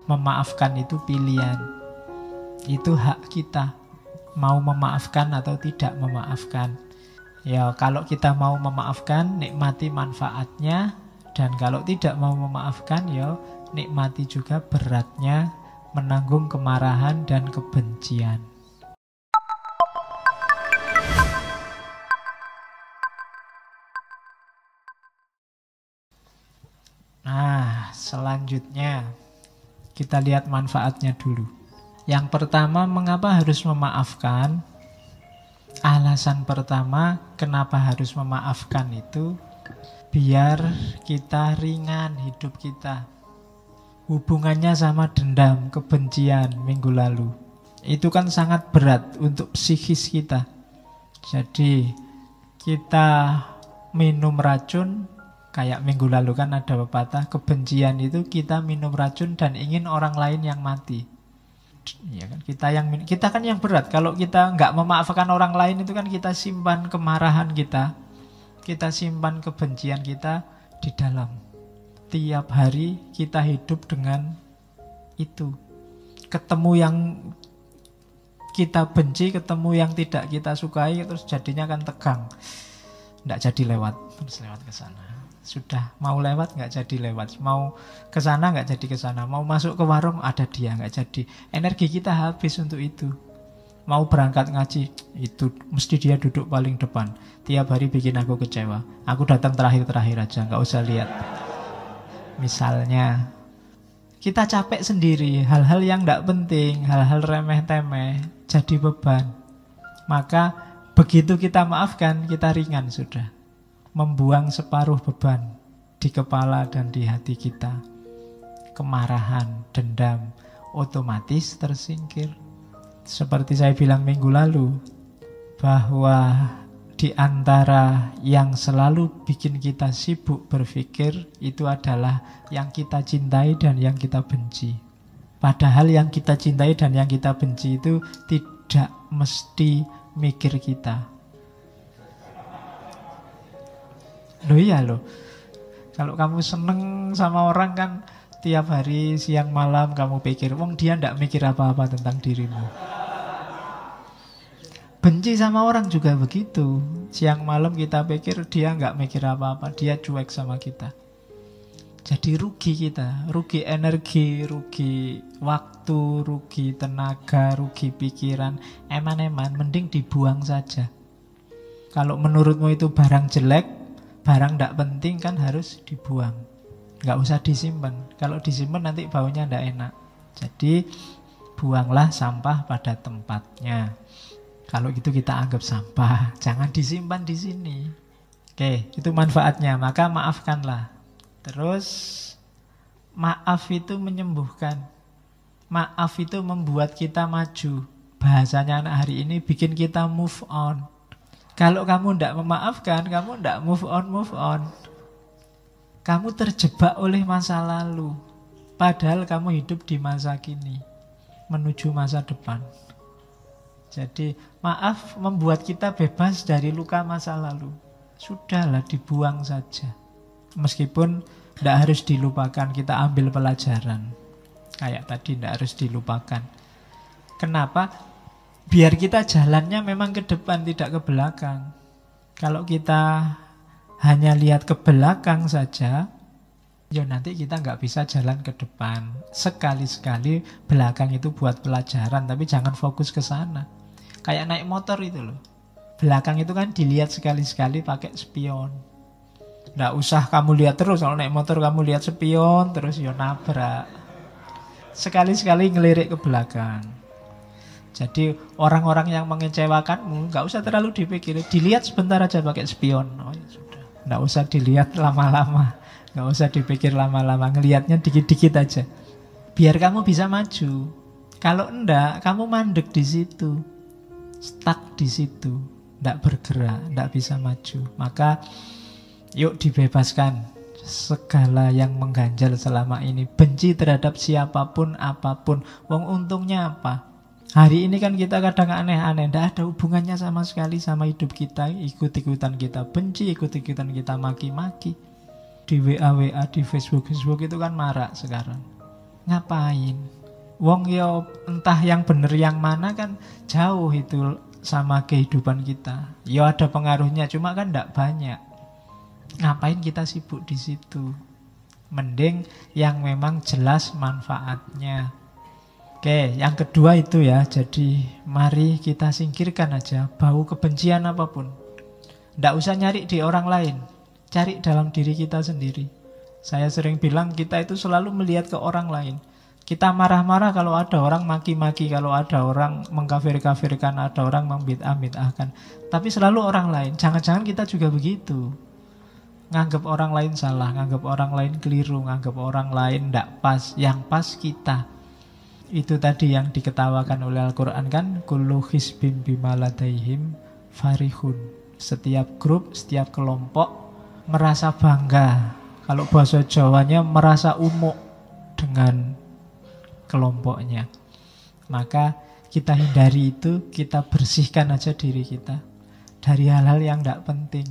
Memaafkan itu pilihan. Itu hak kita. Mau memaafkan atau tidak memaafkan. Ya, kalau kita mau memaafkan, nikmati manfaatnya. Dan kalau tidak mau memaafkan, ya nikmati juga beratnya menanggung kemarahan dan kebencian. Nah, selanjutnya kita lihat manfaatnya dulu. Yang pertama, mengapa harus memaafkan? Alasan pertama kenapa harus memaafkan itu biar kita ringan hidup kita. Hubungannya sama dendam, kebencian minggu lalu. Itu kan sangat berat untuk psikis kita. Jadi kita minum racun, kayak minggu lalu kan ada pepatah, kebencian itu kita minum racun dan ingin orang lain yang mati. Ya kan, kita kan yang berat. Kalau kita nggak memaafkan orang lain itu kan kita simpan kemarahan kita simpan kebencian kita di dalam. Tiap hari kita hidup dengan itu. Ketemu yang kita benci, ketemu yang tidak kita sukai, terus jadinya kan tegang. Nggak jadi lewat, terus lewat ke sana. Sudah mau lewat nggak jadi lewat, mau ke sana nggak jadi ke sana, mau masuk ke warung ada dia nggak jadi. Energi kita habis untuk itu. Mau berangkat ngaji, itu mesti dia duduk paling depan. Tiap hari bikin aku kecewa. Aku datang terakhir-terakhir aja, nggak usah lihat. Misalnya kita capek sendiri, hal-hal yang nggak penting, hal-hal remeh-temeh jadi beban. Maka begitu kita maafkan, kita ringan sudah. Membuang separuh beban di kepala dan di hati kita. Kemarahan, dendam otomatis tersingkir. Seperti saya bilang minggu lalu, bahwa di antara yang selalu bikin kita sibuk berpikir itu adalah yang kita cintai dan yang kita benci. Padahal yang kita cintai dan yang kita benci itu tidak mesti mikir kita. Loh iya loh, kalau kamu seneng sama orang kan tiap hari siang malam kamu pikir, wong dia ndak mikir apa-apa tentang dirimu. Benci sama orang juga begitu. Siang malam kita pikir dia nggak mikir apa-apa, dia cuek sama kita. Jadi rugi kita, rugi energi, rugi waktu, rugi tenaga, rugi pikiran. Eman-eman, mending dibuang saja. Kalau menurutmu itu barang jelek, barang tidak penting kan harus dibuang. Nggak usah disimpan. Kalau disimpan nanti baunya tidak enak. Jadi buanglah sampah pada tempatnya. Kalau gitu kita anggap sampah. Jangan disimpan di sini. Oke, itu manfaatnya. Maka maafkanlah. Terus maaf itu menyembuhkan. Maaf itu membuat kita maju. Bahasanya anak hari ini bikin kita move on. Kalau kamu tidak memaafkan, kamu tidak move on. Kamu terjebak oleh masa lalu. Padahal kamu hidup di masa kini, menuju masa depan. Jadi maaf membuat kita bebas dari luka masa lalu. Sudahlah, dibuang saja. Meskipun tidak harus dilupakan, kita ambil pelajaran. Kayak tadi tidak harus dilupakan. Kenapa? Biar kita jalannya memang ke depan, tidak ke belakang. Kalau kita hanya lihat ke belakang saja, ya nanti kita nggak bisa jalan ke depan. Sekali-sekali belakang itu buat pelajaran, tapi jangan fokus ke sana. Kayak naik motor itu loh. Belakang itu kan dilihat sekali-sekali pakai spion. Nggak usah kamu lihat terus. Kalau naik motor kamu lihat spion terus ya nabrak. Sekali-sekali ngelirik ke belakang. Jadi orang-orang yang mengecewakanmu nggak usah terlalu dipikir, dilihat sebentar aja pakai spion. Oh ya sudah, nggak usah dilihat lama-lama, nggak usah dipikir lama-lama, ngelihatnya dikit-dikit aja. Biar kamu bisa maju. Kalau enggak, kamu mandek di situ, stuck di situ, nggak bergerak, nggak bisa maju. Maka yuk dibebaskan segala yang mengganjal selama ini. Benci terhadap siapapun, apapun. Wong untungnya apa? Hari ini kan kita kadang aneh-aneh, tidak ada hubungannya sama sekali sama hidup kita. Ikut-ikutan kita benci, ikut-ikutan kita maki-maki. Di WA, di Facebook itu kan marak sekarang. Ngapain? Wong yo entah yang bener yang mana kan jauh itu sama kehidupan kita. Yo ada pengaruhnya, cuma kan tidak banyak. Ngapain kita sibuk di situ? Mending yang memang jelas manfaatnya. Oke, yang kedua itu ya. Jadi mari kita singkirkan aja bau kebencian apapun. Tidak usah nyari di orang lain, cari dalam diri kita sendiri. Saya sering bilang kita itu selalu melihat ke orang lain. Kita marah-marah kalau ada orang maki-maki, kalau ada orang mengkafir-kafirkan, ada orang membid'ah-bid'ahkan. Tapi selalu orang lain. Jangan-jangan kita juga begitu. Nganggap orang lain salah, nganggap orang lain keliru, nganggap orang lain tidak pas. Yang pas kita. Itu tadi yang diketawakan oleh Al-Quran kan, kullu hizbin bima ladaihim farihun. Setiap grup, setiap kelompok merasa bangga. Kalau bahasa Jawanya merasa umuk dengan kelompoknya. Maka kita hindari itu, kita bersihkan aja diri kita dari hal-hal yang tidak penting.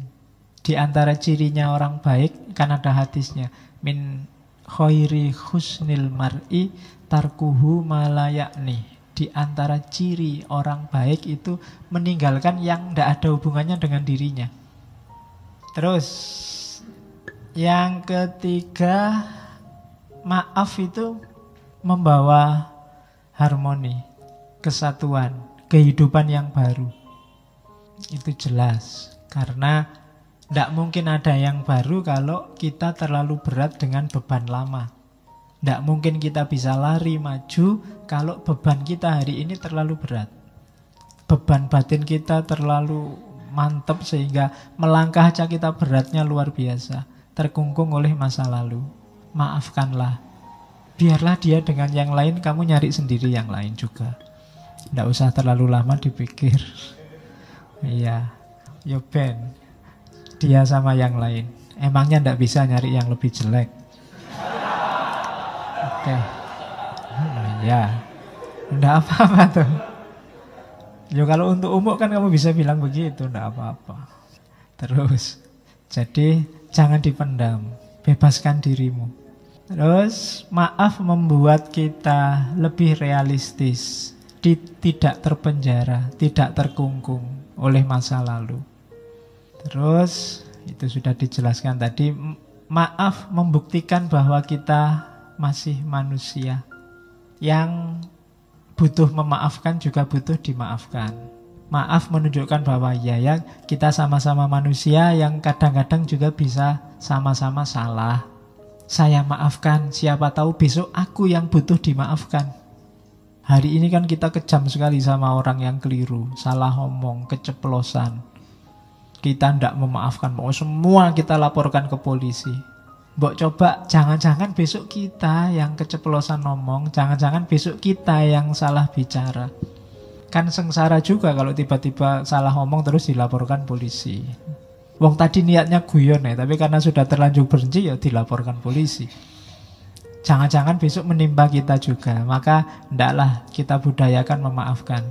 Di antara cirinya orang baik kan ada hadisnya, min khairi husnil mar'i tarkuhu malayakni. Di antara ciri orang baik itu meninggalkan yang tidak ada hubungannya dengan dirinya. Terus yang ketiga, maaf itu membawa harmoni, kesatuan, kehidupan yang baru. Itu jelas. Karena tidak mungkin ada yang baru kalau kita terlalu berat dengan beban lama. Tidak mungkin kita bisa lari maju kalau beban kita hari ini terlalu berat. Beban batin kita terlalu mantap sehingga melangkah aja kita beratnya luar biasa. Terkungkung oleh masa lalu. Maafkanlah. Biarlah dia dengan yang lain, kamu nyari sendiri yang lain juga. Tidak usah terlalu lama dipikir. Iya, yo Ben, dia sama yang lain. Emangnya tidak bisa nyari yang lebih jelek? Oke. Ya, tidak apa-apa tuh. Yo kalau untuk umum kan kamu bisa bilang begitu, tidak apa-apa. Terus, jadi jangan dipendam, bebaskan dirimu. Terus maaf membuat kita lebih realistis, tidak terpenjara, tidak terkungkung oleh masa lalu. Terus itu sudah dijelaskan tadi, maaf membuktikan bahwa kita masih manusia yang butuh memaafkan juga butuh dimaafkan. Maaf menunjukkan bahwa ya kita sama-sama manusia yang kadang-kadang juga bisa sama-sama salah. Saya maafkan, siapa tahu besok aku yang butuh dimaafkan. Hari ini kan kita kejam sekali sama orang yang keliru, salah ngomong, keceplosan. Kita tidak memaafkan, mau semua kita laporkan ke polisi. Mbok coba, jangan-jangan besok kita yang keceplosan ngomong, jangan-jangan besok kita yang salah bicara. Kan sengsara juga kalau tiba-tiba salah ngomong terus dilaporkan polisi. Wong tadi niatnya guyon ya, tapi karena sudah terlanjur benci ya dilaporkan polisi. Jangan-jangan besok menimpa kita juga. Maka hendaklah kita budayakan memaafkan.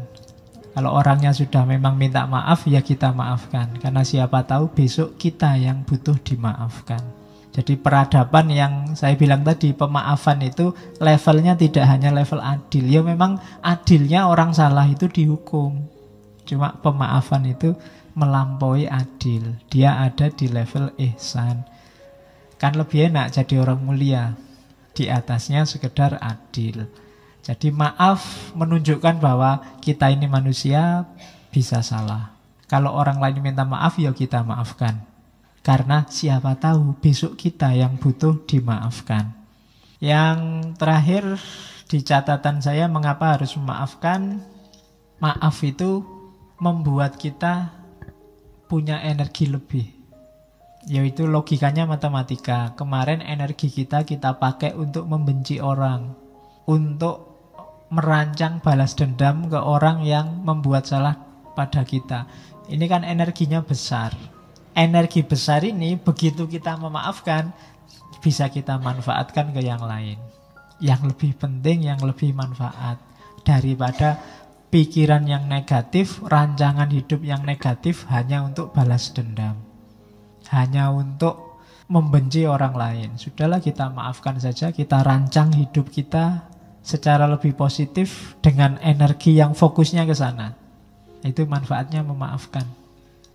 Kalau orangnya sudah memang minta maaf, ya kita maafkan. Karena siapa tahu besok kita yang butuh dimaafkan. Jadi peradaban yang saya bilang tadi, pemaafan itu levelnya tidak hanya level adil. Ya memang adilnya orang salah itu dihukum. Cuma pemaafan itu melampaui adil. Dia ada di level ihsan. Kan lebih enak jadi orang mulia. Di atasnya sekedar adil. Jadi maaf menunjukkan bahwa kita ini manusia bisa salah. Kalau orang lain minta maaf, ya kita maafkan. Karena siapa tahu besok kita yang butuh dimaafkan. Yang terakhir di catatan saya, mengapa harus memaafkan? Maaf itu membuat kita punya energi lebih. Yaitu logikanya matematika. Kemarin energi kita pakai untuk membenci orang, untuk merancang balas dendam ke orang yang membuat salah pada kita. Ini kan energinya besar. Energi besar ini begitu kita memaafkan, bisa kita manfaatkan ke yang lain, yang lebih penting, yang lebih manfaat. Daripada pikiran yang negatif, rancangan hidup yang negatif hanya untuk balas dendam, hanya untuk membenci orang lain. Sudahlah, kita maafkan saja, kita rancang hidup kita secara lebih positif dengan energi yang fokusnya ke sana. Itu manfaatnya memaafkan.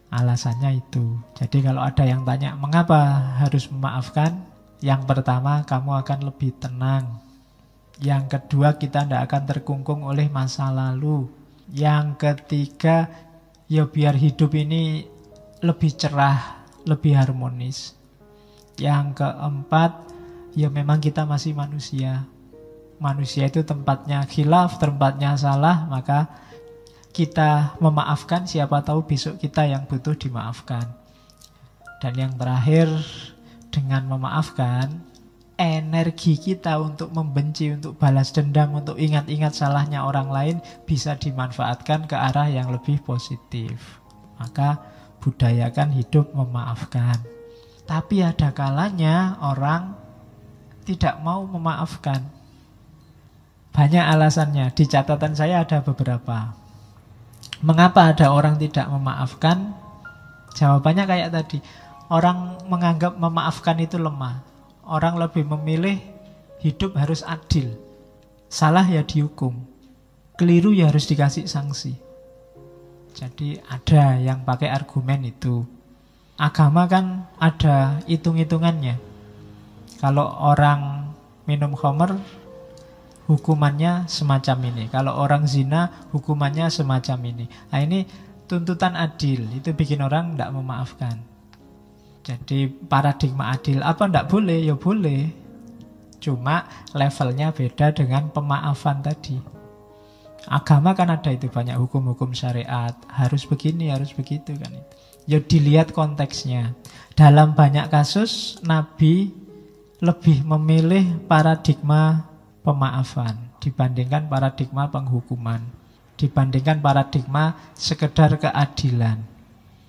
Alasannya itu. Jadi kalau ada yang tanya mengapa harus memaafkan, yang pertama kamu akan lebih tenang. Yang kedua, kita tidak akan terkungkung oleh masa lalu. Yang ketiga, ya biar hidup ini lebih cerah, lebih harmonis. Yang keempat, ya memang kita masih manusia. Manusia itu tempatnya khilaf, tempatnya salah, maka kita memaafkan, siapa tahu besok kita yang butuh dimaafkan. Dan yang terakhir, dengan memaafkan, energi kita untuk membenci, untuk balas dendam, untuk ingat-ingat salahnya orang lain bisa dimanfaatkan ke arah yang lebih positif. Maka budayakan hidup memaafkan. Tapi ada kalanya orang tidak mau memaafkan. Banyak alasannya. Di catatan saya ada beberapa. Mengapa ada orang tidak memaafkan? Jawabannya kayak tadi. Orang menganggap memaafkan itu lemah. Orang lebih memilih hidup harus adil. Salah ya dihukum. Keliru ya harus dikasih sanksi. Jadi ada yang pakai argumen itu. Agama kan ada hitung-hitungannya. Kalau orang minum khamr, hukumannya semacam ini. Kalau orang zina, hukumannya semacam ini. Nah, ini tuntutan adil. Itu bikin orang tidak memaafkan. Jadi paradigma adil apa tidak boleh? Ya boleh. Cuma levelnya beda dengan pemaafan tadi. Agama kan ada itu banyak hukum-hukum syariat. Harus begini, harus begitu kan itu. Ya dilihat konteksnya. Dalam banyak kasus Nabi lebih memilih paradigma pemaafan dibandingkan paradigma penghukuman, dibandingkan paradigma sekedar keadilan.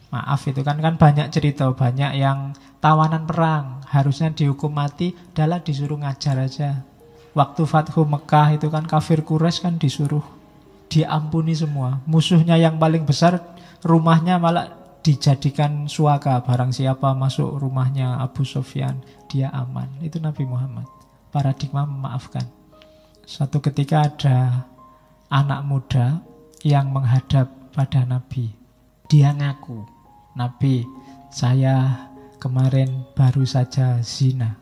Maaf itu kan banyak cerita, banyak yang tawanan perang harusnya dihukum mati, adalah disuruh ngajar aja. Waktu Fathu Mekah itu kan kafir Quraisy kan disuruh diampuni semua. Musuhnya yang paling besar rumahnya malah dijadikan suaka. Barang siapa masuk rumahnya Abu Sufyan, dia aman. Itu Nabi Muhammad. Paradigma memaafkan. Suatu ketika ada anak muda yang menghadap pada Nabi. Dia ngaku, Nabi, saya kemarin baru saja zina.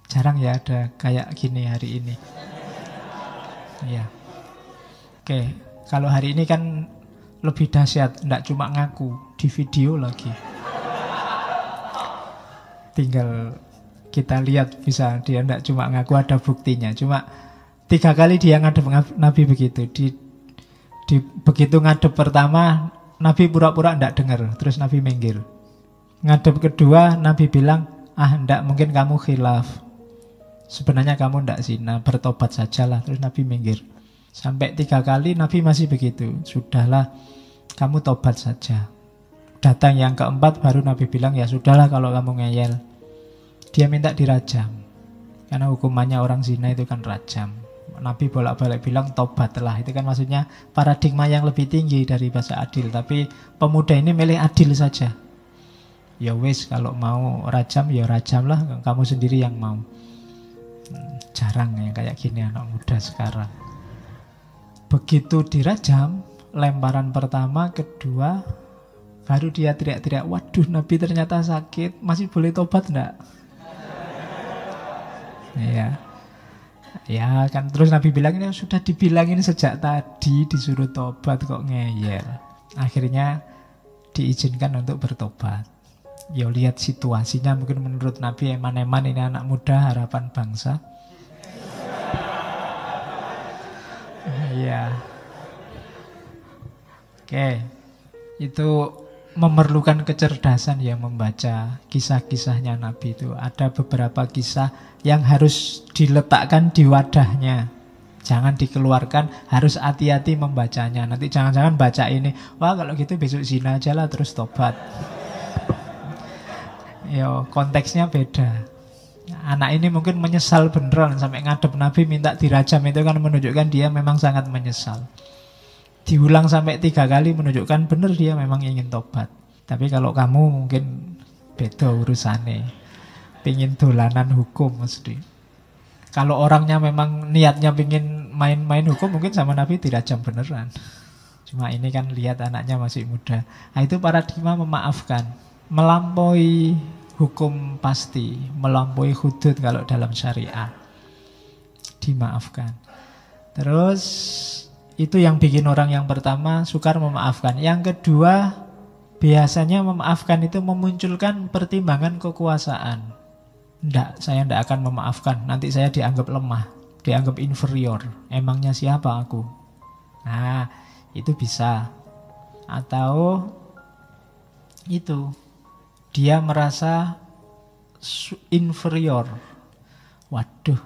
Jarang ya ada kayak gini hari ini. Ya. Oke, kalau hari ini kan lebih dahsyat, tidak cuma ngaku, di video lagi. Tinggal kita lihat bisa dia tidak cuma ngaku, ada buktinya. Cuma 3 kali dia ngadep Nabi begitu. Begitu ngadep pertama, Nabi pura-pura tidak dengar. Terus Nabi minggir. Ngadep kedua, Nabi bilang, enggak, mungkin kamu khilaf. Sebenarnya kamu tidak zina, bertobat sajalah. Terus Nabi minggir. Sampai 3 kali Nabi masih begitu. Sudahlah, kamu tobat saja. Datang yang keempat baru Nabi bilang, ya sudahlah kalau kamu ngeyel. Dia minta dirajam. Karena hukumannya orang zina itu kan rajam. Nabi bolak-balik bilang tobatlah. Itu kan maksudnya paradigma yang lebih tinggi dari bahasa adil. Tapi pemuda ini milih adil saja. Ya wis, kalau mau rajam ya rajamlah, kamu sendiri yang mau. Jarang yang kayak gini anak muda sekarang. Begitu dirajam, lemparan pertama, kedua, baru dia teriak-teriak, waduh Nabi ternyata sakit, masih boleh tobat enggak? Ya kan, terus Nabi bilang, ini sudah dibilangin sejak tadi, disuruh tobat kok ngeyel. Akhirnya diizinkan untuk bertobat. Ya lihat situasinya, mungkin menurut Nabi eman-eman ini anak muda harapan bangsa. Iya. Oke. Itu memerlukan kecerdasan ya membaca kisah-kisahnya Nabi itu. Ada beberapa kisah yang harus diletakkan di wadahnya. Jangan dikeluarkan, harus hati-hati membacanya. Nanti jangan-jangan baca ini, wah kalau gitu besok zina aja lah terus tobat. Yo, konteksnya beda. Anak ini mungkin menyesal beneran sampai ngadep Nabi minta dirajam, itu kan menunjukkan dia memang sangat menyesal. Diulang sampai 3 kali menunjukkan benar dia memang ingin tobat. Tapi kalau kamu mungkin beda urusannya. pingin dolanan hukum mesti. Kalau orangnya memang niatnya pingin main-main hukum, mungkin sama Nabi dirajam beneran. Cuma ini kan lihat anaknya masih muda. Nah, itu paradigma memaafkan, melampaui hukum pasti, melampaui hudud kalau dalam syariat, dimaafkan. Terus itu yang bikin orang yang pertama sukar memaafkan. Yang kedua, biasanya memaafkan itu memunculkan pertimbangan kekuasaan. Saya tidak akan memaafkan, nanti saya dianggap lemah, dianggap inferior. Emangnya siapa aku? Nah, itu bisa. Atau itu, dia merasa inferior. Waduh,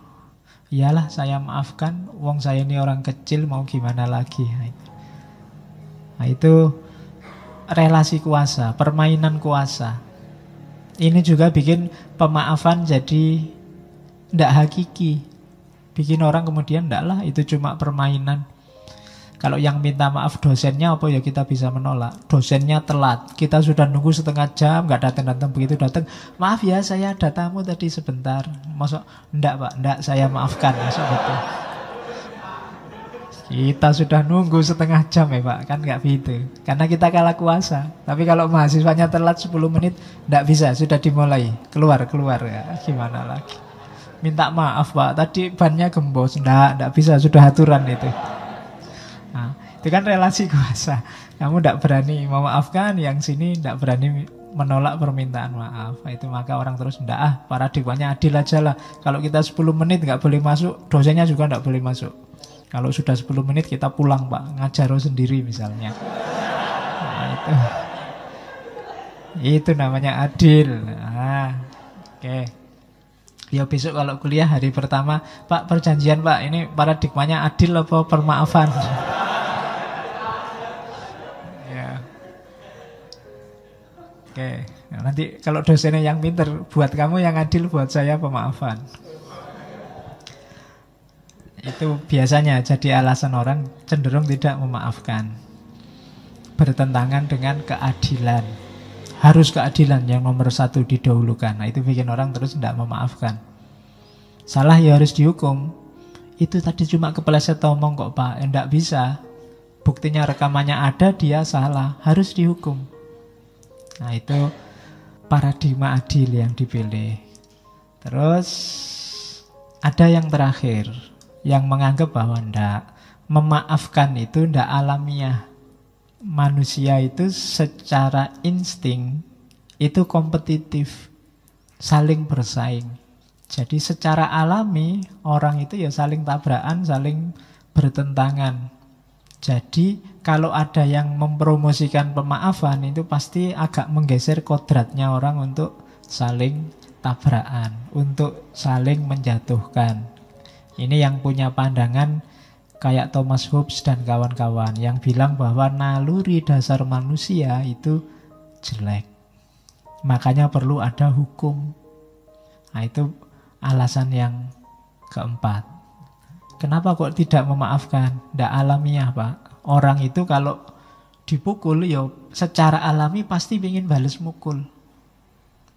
iyalah saya maafkan, wong saya ini orang kecil, mau gimana lagi. Nah, itu relasi kuasa, permainan kuasa. Ini juga bikin pemaafan jadi tidak hakiki. Bikin orang kemudian tidak lah, itu cuma permainan. Kalau yang minta maaf dosennya, apa ya kita bisa menolak? Dosennya telat, kita sudah nunggu setengah jam, nggak datang-datang, begitu datang, maaf ya saya ada tamu tadi sebentar. Masuk, enggak Pak, enggak, saya maafkan. Masuk betul. Kita sudah nunggu setengah jam ya Pak, kan nggak gitu. Karena kita kalah kuasa. Tapi kalau mahasiswanya telat 10 menit, enggak bisa, sudah dimulai. Keluar ya, gimana lagi. Minta maaf Pak, tadi bannya gembos. Enggak bisa, sudah aturan itu. Nah, itu kan relasi kuasa. Kamu tidak berani memaafkan, yang sini tidak berani menolak permintaan maaf. Itu maka orang terus tidak, paradigmanya adil aja lah. Kalau kita 10 menit nggak boleh masuk, dosennya juga nggak boleh masuk. Kalau sudah 10 menit kita pulang Pak, ngajar sendiri misalnya. Nah, itu namanya adil. Nah, oke. Ya besok kalau kuliah hari pertama, Pak perjanjian Pak, ini paradigmanya adil apa permaafan? Oke, nah, nanti kalau dosennya yang pinter, buat kamu yang adil, buat saya pemaafan. Itu biasanya jadi alasan orang cenderung tidak memaafkan. Bertentangan dengan keadilan. Harus keadilan yang nomor satu didahulukan. Nah, itu bikin orang terus tidak memaafkan. Salah ya harus dihukum. Itu tadi cuma kepleset omong kok Pak, enggak bisa. Buktinya rekamannya ada, dia salah, harus dihukum. Nah, itu paradigma adil yang dipilih. Terus ada yang terakhir, yang menganggap bahwa enggak, memaafkan itu enggak alamiah. Manusia itu secara insting itu kompetitif, saling bersaing. Jadi secara alami orang itu ya saling tabrakan, saling bertentangan. Jadi kalau ada yang mempromosikan pemaafan, itu pasti agak menggeser kodratnya orang untuk saling tabrakan, untuk saling menjatuhkan. Ini yang punya pandangan kayak Thomas Hobbes dan kawan-kawan, yang bilang bahwa naluri dasar manusia itu jelek, makanya perlu ada hukum. Nah, itu alasan yang keempat. Kenapa kok tidak memaafkan? Tidak alamiah Pak. Orang itu kalau dipukul ya secara alami pasti ingin balas mukul.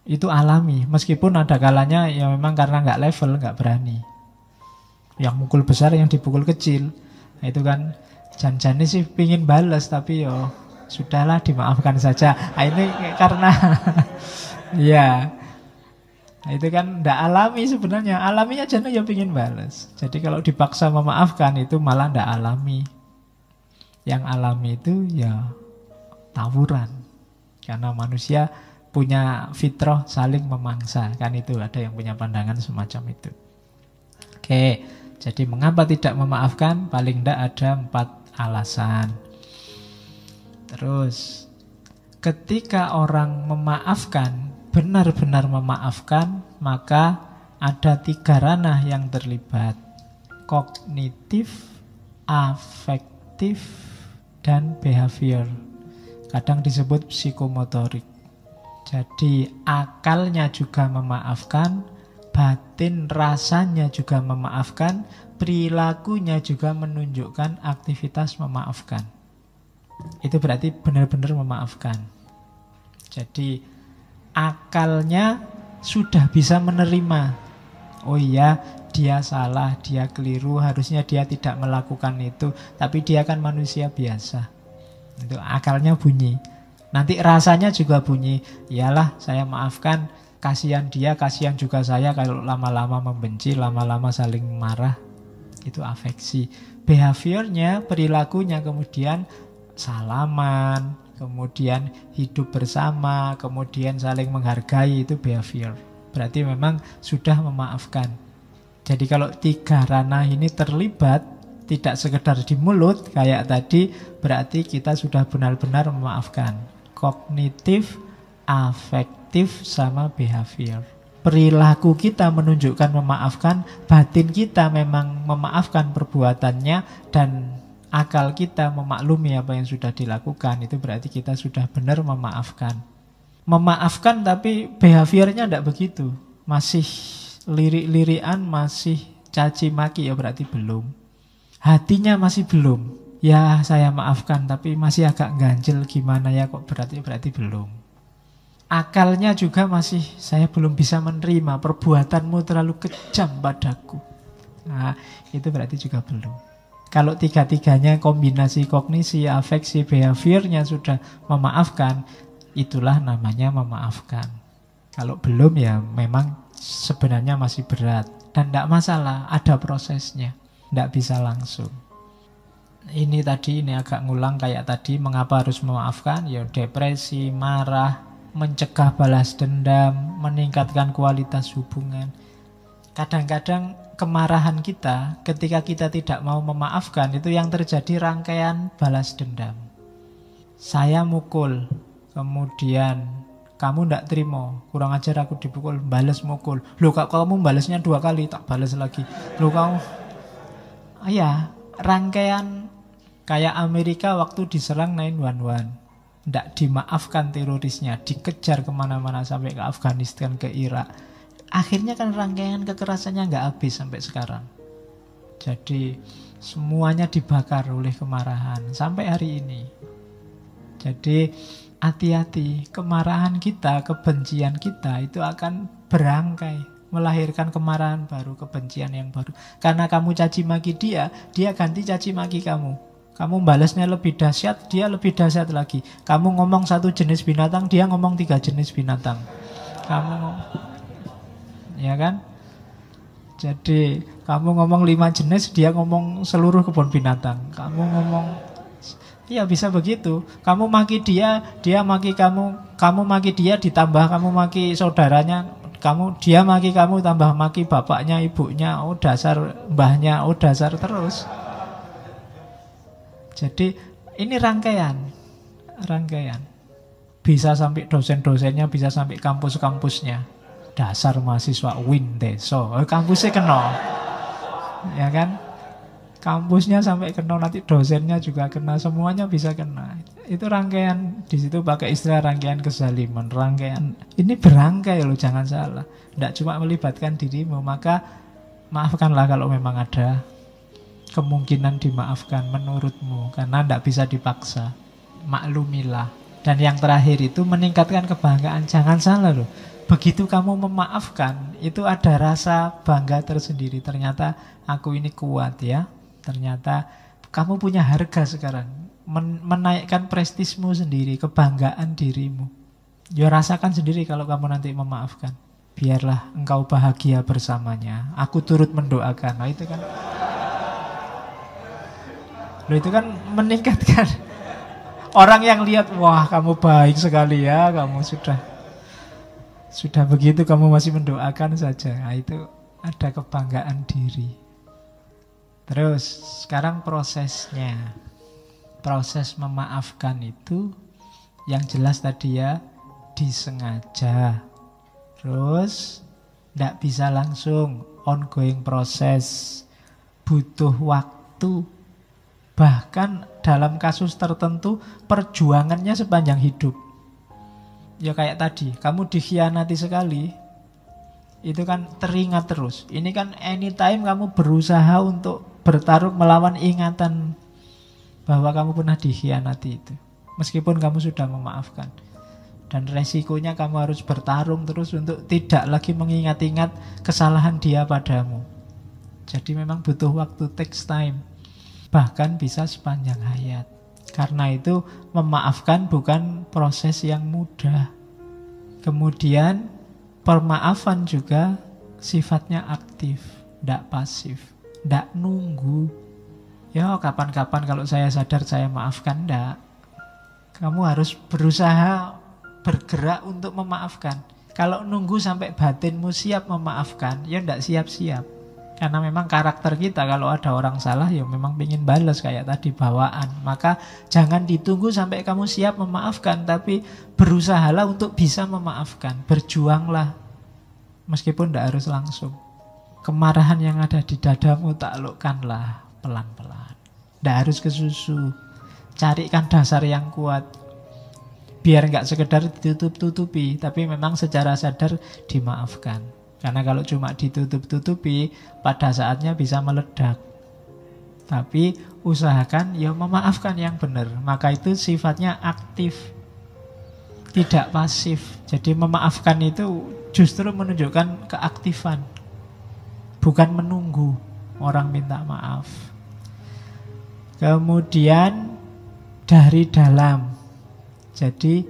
Itu alami. Meskipun ada kalanya ya memang karena nggak level, nggak berani. Yang mukul besar, yang dipukul kecil. Nah, itu kan jan-jannya sih pingin balas, tapi ya sudahlah dimaafkan saja. Nah, ini karena ya nah, itu kan tidak alami sebenarnya. Alaminya jana ya pingin balas. Jadi kalau dipaksa memaafkan itu malah tidak alami. Yang alami itu ya tawuran. Karena manusia punya fitrah saling memangsa. Kan itu ada yang punya pandangan semacam itu. Oke, jadi mengapa tidak memaafkan? Paling tidak ada 4 alasan. Terus ketika orang memaafkan, benar-benar memaafkan, maka ada 3 ranah yang terlibat. Kognitif, afektif, dan behavior. Kadang disebut psikomotorik. Jadi akalnya juga memaafkan, batin rasanya juga memaafkan, perilakunya juga menunjukkan aktivitas memaafkan. Itu berarti benar-benar memaafkan. Jadi akalnya sudah bisa menerima. Oh iya, dia salah, dia keliru, harusnya dia tidak melakukan itu, tapi dia kan manusia biasa. Itu akalnya bunyi. Nanti rasanya juga bunyi, iyalah saya maafkan, kasihan dia, kasihan juga saya kalau lama-lama membenci, lama-lama saling marah. Itu afeksi. Behaviornya, perilakunya kemudian salaman, kemudian hidup bersama, kemudian saling menghargai, itu behavior. Berarti memang sudah memaafkan. Jadi kalau 3 ranah ini terlibat, tidak sekedar di mulut kayak tadi, berarti kita sudah benar-benar memaafkan. Kognitif, afektif, sama behavior. Perilaku kita menunjukkan memaafkan, batin kita memang memaafkan perbuatannya, dan akal kita memaklumi apa yang sudah dilakukan. Itu berarti kita sudah benar memaafkan. Memaafkan tapi behaviornya tidak begitu. Masih lirik-lirian, masih caci maki, ya berarti belum. Hatinya masih belum. Ya saya maafkan tapi masih agak ganjel gimana ya kok, berarti belum. Akalnya juga masih, saya belum bisa menerima, perbuatanmu terlalu kejam padaku. Nah, itu berarti juga belum. Kalau 3-tiganya kombinasi kognisi, afeksi, behaviornya sudah memaafkan, itulah namanya memaafkan. Kalau belum ya memang sebenarnya masih berat. Dan tidak masalah, ada prosesnya. Tidak bisa langsung. Ini agak ngulang kayak tadi, mengapa harus memaafkan? Ya depresi, marah, mencegah balas dendam, meningkatkan kualitas hubungan. Kadang-kadang kemarahan kita, ketika kita tidak mau memaafkan, itu yang terjadi rangkaian balas dendam. Saya mukul, kemudian kamu tidak terima, kurang ajar aku dipukul, balas mukul. Loh kak, kamu balasnya 2 kali, tak balas lagi. Loh kamu, ya rangkaian kayak Amerika waktu diserang 9/11. Tidak dimaafkan terorisnya, dikejar kemana-mana sampai ke Afghanistan, ke Irak. Akhirnya kan rangkaian kekerasannya nggak habis sampai sekarang. Jadi semuanya dibakar oleh kemarahan sampai hari ini. Jadi hati-hati, kemarahan kita, kebencian kita itu akan berangkai, melahirkan kemarahan baru, kebencian yang baru. Karena kamu caci maki dia, dia ganti caci maki kamu. Kamu balasnya lebih dahsyat, dia lebih dahsyat lagi. Kamu ngomong 1 jenis binatang, dia ngomong 3 jenis binatang. Ya kan? Jadi kamu ngomong 5 jenis, dia ngomong seluruh kebun binatang. Kamu ngomong, ya bisa begitu. Kamu maki dia, dia maki kamu. Kamu maki dia, ditambah kamu maki saudaranya. Dia maki kamu, tambah maki bapaknya, ibunya. Oh dasar mbahnya, oh dasar terus. Jadi ini rangkaian. Bisa sampai dosen-dosennya, bisa sampai kampus-kampusnya. Dasar mahasiswa Windeso, kampusnya kena. Ya kan? Kampusnya sampai kena, nanti dosennya juga kena, semuanya bisa kena. Itu rangkaian, di situ pakai istilah rangkaian kezaliman, rangkaian. Ini berangkai loh, jangan salah. Tidak cuma melibatkan dirimu, maka maafkanlah kalau memang ada kemungkinan dimaafkan menurutmu, karena tidak bisa dipaksa. Maklumilah. Dan yang terakhir itu meningkatkan kebanggaan. Jangan salah loh, begitu kamu memaafkan, itu ada rasa bangga tersendiri. Ternyata aku ini kuat ya. Ternyata kamu punya harga sekarang. Menaikkan prestismu sendiri, kebanggaan dirimu. Ya rasakan sendiri kalau kamu nanti memaafkan. Biarlah engkau bahagia bersamanya, aku turut mendoakan. Nah itu kan, loh itu kan meningkatkan. Orang yang lihat, wah kamu baik sekali ya, kamu sudah begitu kamu masih mendoakan saja. Nah itu ada kebanggaan diri. Terus sekarang prosesnya. Proses memaafkan itu yang jelas tadi ya, disengaja. Terus tidak bisa langsung, ongoing proses, butuh waktu. Bahkan dalam kasus tertentu perjuangannya sepanjang hidup. Ya kayak tadi, kamu dikhianati sekali, itu kan teringat terus. Ini kan anytime kamu berusaha untuk bertarung melawan ingatan bahwa kamu pernah dikhianati itu. Meskipun kamu sudah memaafkan. Dan resikonya kamu harus bertarung terus untuk tidak lagi mengingat-ingat kesalahan dia padamu. Jadi memang butuh waktu, takes time. Bahkan bisa sepanjang hayat. Karena itu memaafkan bukan proses yang mudah. Kemudian permaafan juga sifatnya aktif, tidak pasif, tidak nunggu. Ya kapan-kapan kalau saya sadar saya maafkan, tidak. Kamu harus berusaha bergerak untuk memaafkan. Kalau nunggu sampai batinmu siap memaafkan, ya tidak siap-siap. Karena memang karakter kita kalau ada orang salah ya memang ingin balas kayak tadi bawaan. Maka jangan ditunggu sampai kamu siap memaafkan, tapi berusahalah untuk bisa memaafkan. Berjuanglah meskipun tidak harus langsung. Kemarahan yang ada di dadamu taklukkanlah pelan-pelan. Tidak harus kesusu. Carikan dasar yang kuat. Biar nggak sekedar ditutup-tutupi, tapi memang secara sadar dimaafkan. Karena kalau cuma ditutup-tutupi, pada saatnya bisa meledak. Tapi usahakan ya memaafkan yang benar. Maka itu sifatnya aktif, tidak pasif. Jadi memaafkan itu justru menunjukkan keaktifan, bukan menunggu orang minta maaf. Kemudian dari dalam. Jadi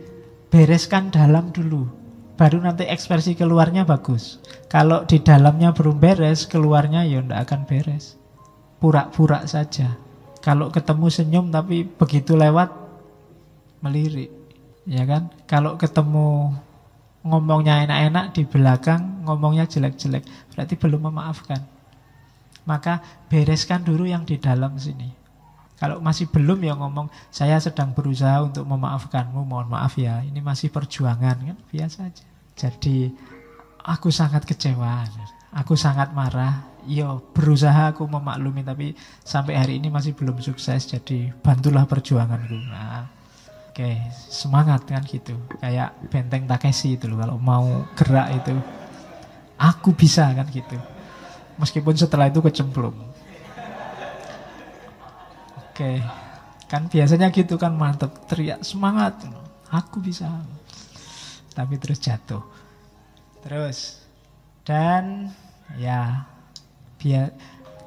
bereskan dalam dulu, baru nanti ekspresi keluarnya bagus. Kalau di dalamnya belum beres, keluarnya ya tidak akan beres. Pura-pura saja. Kalau ketemu senyum tapi begitu lewat melirik, ya kan? Kalau ketemu ngomongnya enak-enak, di belakang ngomongnya jelek-jelek, berarti belum memaafkan. Maka bereskan dulu yang di dalam sini. Kalau masih belum ya ngomong, saya sedang berusaha untuk memaafkanmu, mohon maaf ya, ini masih perjuangan, kan biasa aja. Jadi aku sangat kecewa, aku sangat marah, yo berusaha aku memaklumi, tapi sampai hari ini masih belum sukses, jadi bantulah perjuanganku. Nah, oke, semangat kan gitu. Kayak Benteng Takeshi itu loh, kalau mau gerak itu, aku bisa kan gitu. Meskipun setelah itu kecemplung. Oke, kan biasanya gitu kan, mantep, teriak semangat, aku bisa, tapi terus jatuh. Terus, dan ya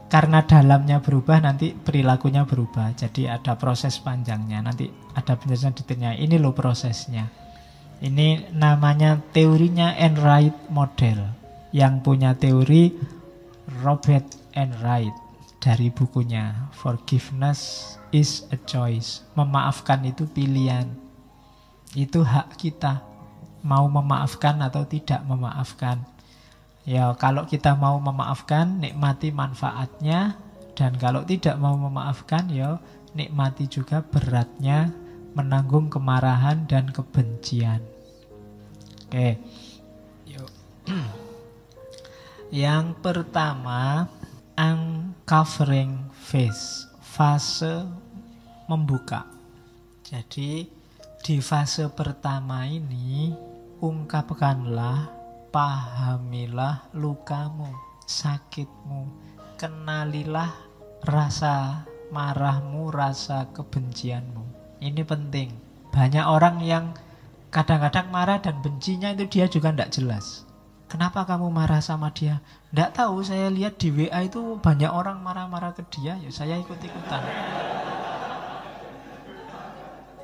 karena dalamnya berubah, nanti perilakunya berubah. Jadi ada proses panjangnya, nanti ada penjelasan detailnya. Ini loh prosesnya. Ini namanya teorinya Enright Model. Yang punya teori Robert Enright. Dari bukunya Forgiveness is a Choice. Memaafkan itu pilihan. Itu hak kita, mau memaafkan atau tidak memaafkan. Ya kalau kita mau memaafkan, nikmati manfaatnya. Dan kalau tidak mau memaafkan, ya nikmati juga beratnya menanggung kemarahan dan kebencian. Oke. Yuk. Yang pertama, uncovering phase, fase membuka. Jadi di fase pertama ini ungkapkanlah, pahamilah lukamu, sakitmu, kenalilah rasa marahmu, rasa kebencianmu. Ini penting. Banyak orang yang kadang-kadang marah dan bencinya itu dia juga tidak jelas. Kenapa kamu marah sama dia? Tidak tahu, saya lihat di WA itu banyak orang marah-marah ke dia, ya saya ikut-ikutan.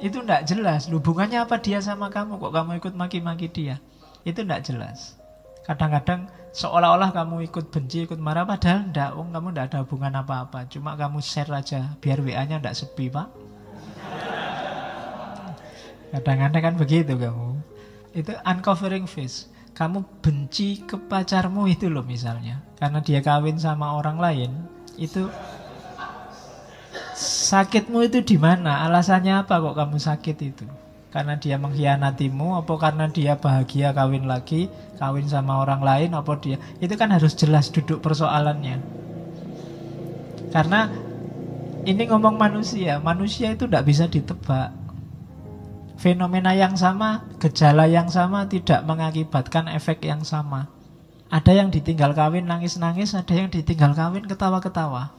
Itu tidak jelas, hubungannya apa dia sama kamu, kok kamu ikut maki-maki dia. Itu tidak jelas. Kadang-kadang seolah-olah kamu ikut benci, ikut marah, padahal tidak, kamu tidak ada hubungan apa-apa. Cuma kamu share aja, biar WA-nya tidak sepi, Pak. Kadang-kadang kan begitu kamu. Itu uncovering phase. Kamu benci ke pacarmu itu loh misalnya, karena dia kawin sama orang lain. Itu sakitmu itu di mana? Alasannya apa kok kamu sakit itu? Karena dia mengkhianatimu, apa karena dia bahagia kawin lagi, kawin sama orang lain, apa dia? Itu kan harus jelas duduk persoalannya. Karena ini ngomong manusia, manusia itu tidak bisa ditebak. Fenomena yang sama, gejala yang sama tidak mengakibatkan efek yang sama. Ada yang ditinggal kawin nangis-nangis, ada yang ditinggal kawin ketawa-ketawa.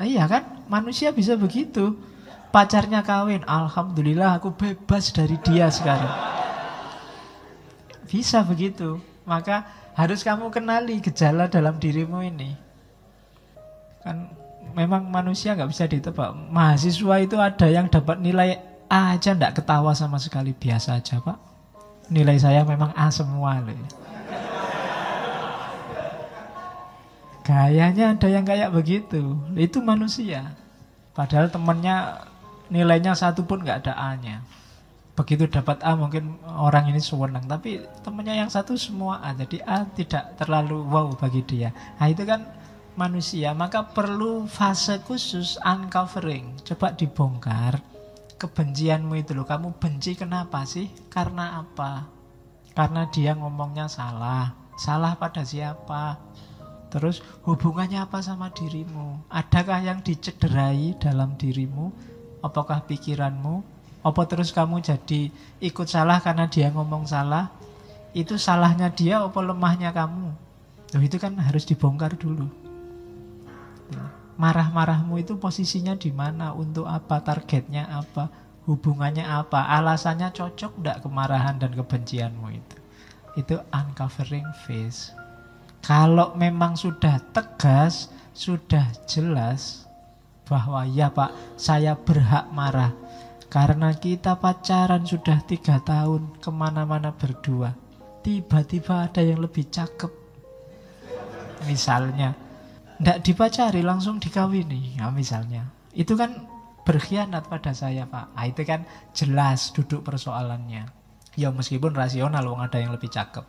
Iya kan? Manusia bisa begitu. pacarnya kawin, alhamdulillah aku bebas dari dia sekarang. Bisa begitu. Maka harus kamu kenali gejala dalam dirimu ini. Kan memang manusia nggak bisa ditebak. Mahasiswa itu ada yang dapat nilai A aja nggak ketawa sama sekali. Biasa aja Pak, nilai saya memang A semua loh. Gayanya ada yang kayak begitu. Itu manusia. Padahal temennya nilainya satu pun nggak ada A-nya. Begitu dapat A mungkin orang ini sewenang, tapi temennya yang satu semua A. Jadi A tidak terlalu wow bagi dia. Nah itu kan manusia. Maka perlu fase khusus uncovering. Coba dibongkar kebencianmu itu loh. Kamu benci kenapa sih? Karena apa? Karena dia ngomongnya salah. Salah pada siapa? Terus hubungannya apa sama dirimu? Adakah yang dicederai dalam dirimu? Apakah pikiranmu? Apa terus kamu jadi ikut salah karena dia ngomong salah? Itu salahnya dia apa lemahnya kamu? Loh, itu kan harus dibongkar dulu. Marah-marahmu itu posisinya di mana? Untuk apa? Targetnya apa? Hubungannya apa? Alasannya cocok enggak kemarahan dan kebencianmu itu? Itu uncovering phase. Kalau memang sudah tegas, sudah jelas bahwa ya Pak, saya berhak marah karena kita pacaran sudah 3 tahun, kemana-mana berdua. Tiba-tiba ada yang lebih cakep, misalnya ndak dipacari langsung dikawini, ya misalnya. Itu kan berkhianat pada saya Pak. Nah, itu kan jelas duduk persoalannya. Ya meskipun rasional, wong ada yang lebih cakep.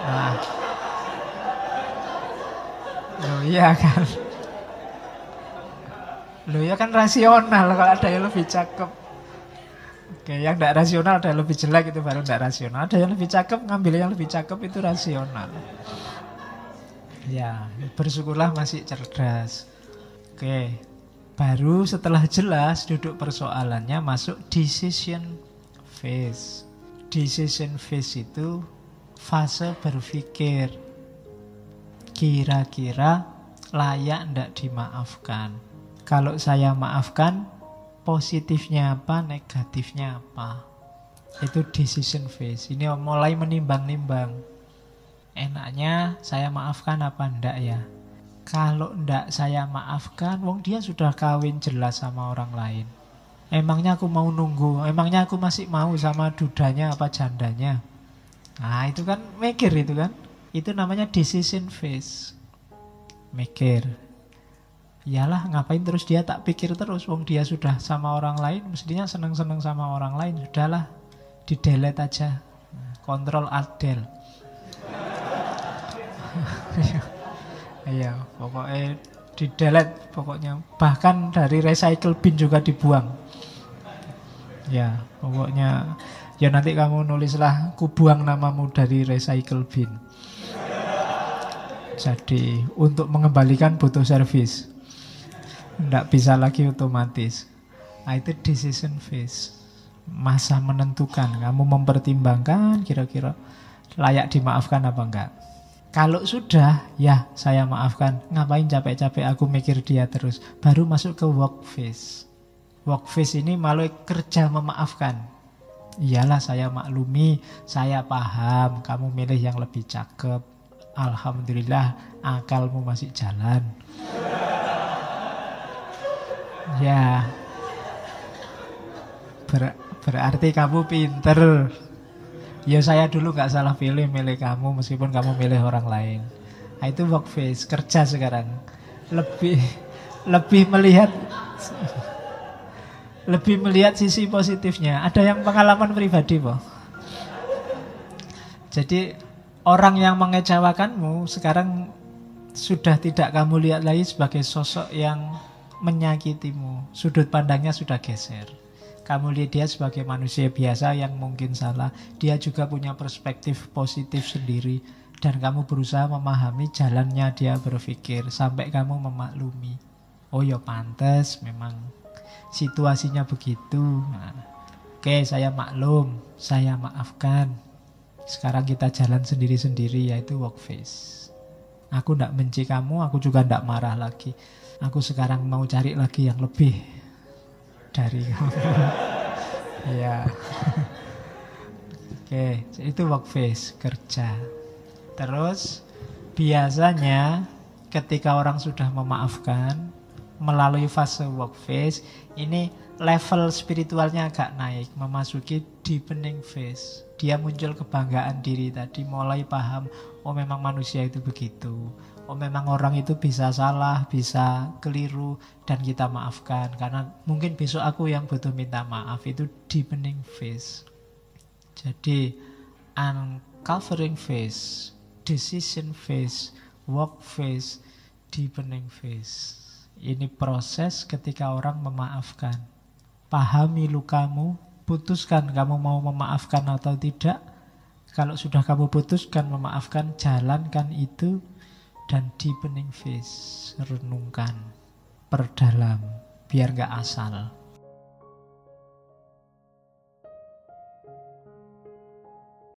Nah, loh iya kan. Loh ya kan rasional kalau ada yang lebih cakep. Oke, yang tidak rasional ada yang lebih jelek itu baru tidak rasional. Ada yang lebih cakep, ngambil yang lebih cakep itu rasional. Ya, bersyukurlah masih cerdas. Oke, baru setelah jelas duduk persoalannya masuk decision phase. Decision phase itu fase berpikir. Kira-kira layak ndak dimaafkan? Kalau saya maafkan, positifnya apa, negatifnya apa? Itu decision phase. Ini mulai menimbang-nimbang. Enaknya saya maafkan apa enggak ya? Kalau enggak saya maafkan, wong dia sudah kawin jelas sama orang lain. Emangnya aku mau nunggu? Emangnya aku masih mau sama dudanya apa jandanya? Nah itu kan mikir itu kan. Itu namanya decision phase. Mikir. Iyalah ngapain terus dia tak pikir terus, wong dia sudah sama orang lain, mestinya seneng-seneng sama orang lain. Sudahlah, di-delete aja. Control Alt Del. Iya, pokoknya di-delete pokoknya. Bahkan dari recycle bin juga dibuang. Ya, pokoknya ya nanti kamu nulislah, ku buang namamu dari recycle bin. Jadi untuk mengembalikan butuh servis. Tidak bisa lagi otomatis. Nah, itu decision phase. Masa menentukan. Kamu mempertimbangkan kira-kira layak dimaafkan apa enggak. Kalau sudah, ya saya maafkan. Ngapain capek-capek aku mikir dia terus. Baru masuk ke work phase. Work phase ini malah kerja memaafkan. Iyalah saya maklumi, saya paham kamu milih yang lebih cakep. Alhamdulillah akalmu masih jalan. Ya, berarti kamu pinter. Ya saya dulu gak salah pilih kamu meskipun kamu milih orang lain. Nah, itu work phase, kerja sekarang. Lebih melihat sisi positifnya. Ada yang pengalaman pribadi, Pak. Jadi orang yang mengecewakanmu sekarang sudah tidak kamu lihat lagi sebagai sosok yang menyakitimu. Sudut pandangnya sudah geser. Kamu lihat dia sebagai manusia biasa yang mungkin salah. Dia juga punya perspektif positif sendiri. Dan kamu berusaha memahami jalannya dia berpikir. Sampai kamu memaklumi. Oh ya pantes memang situasinya begitu. Nah, oke, saya maklum. Saya maafkan. Sekarang kita jalan sendiri-sendiri, yaitu work phase. Aku tidak benci kamu, aku juga tidak marah lagi. Aku sekarang mau cari lagi yang lebih dari kamu. Ya. Oke, itu work phase, kerja. Terus biasanya ketika orang sudah memaafkan melalui fase work phase, ini level spiritualnya agak naik, memasuki deepening phase. Dia muncul kebanggaan diri tadi, mulai paham, oh memang manusia itu begitu. Oh memang orang itu bisa salah, bisa keliru, dan kita maafkan. Karena mungkin besok aku yang butuh minta maaf. Itu deepening phase. Jadi uncovering phase, decision phase, work phase, deepening phase. Ini proses ketika orang memaafkan. Pahami lukamu, putuskan kamu mau memaafkan atau tidak. Kalau sudah kamu putuskan memaafkan, jalankan itu. Dan deepening phase, renungkan, perdalam, biar gak asal.